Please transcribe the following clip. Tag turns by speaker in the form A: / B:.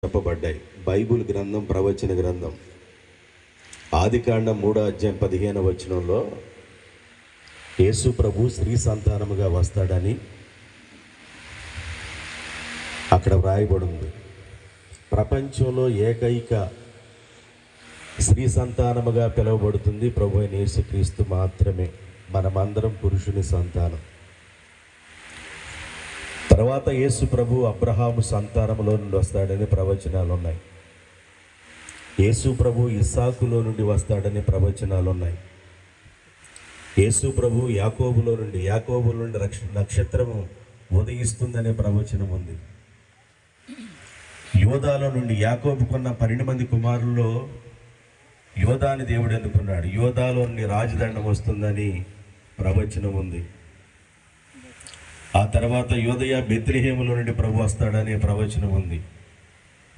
A: చెప్పబడ్డాయి. బైబిల్ గ్రంథం, ప్రవచన గ్రంథం. ఆదికాండం 3:15 యేసు ప్రభు స్త్రీ సంతానముగా వస్తాడని అక్కడ వ్రాయబడి ఉంది. ప్రపంచంలో ఏకైక స్త్రీ సంతానముగా పిలువబడుతుంది ప్రభు అయిన యేసుక్రీస్తు మాత్రమే. మనమందరం పురుషుని సంతానం. తర్వాత యేసు ప్రభు అబ్రహాము సంతానములో నుండి వస్తాడని ప్రవచనాలు ఉన్నాయి. యేసు ప్రభు ఇస్సాకులో నుండి వస్తాడని ప్రవచనాలు ఉన్నాయి. యేసు ప్రభు యాకోబులో నుండి నక్షత్రము ఉదయిస్తుందనే ప్రవచనం ఉంది. యోధాలో నుండి, యాకోబుకున్న 12 మంది కుమారుల్లో యోధాని దేవుడు ఎన్నుకున్నాడు. యోధాలో నుండి రాజదండం వస్తుందని ప్రవచనం ఉంది. ఆ తర్వాత యోదయ బెత్లెహేములో నుండి ప్రభు వస్తాడనే ప్రవచనం ఉంది.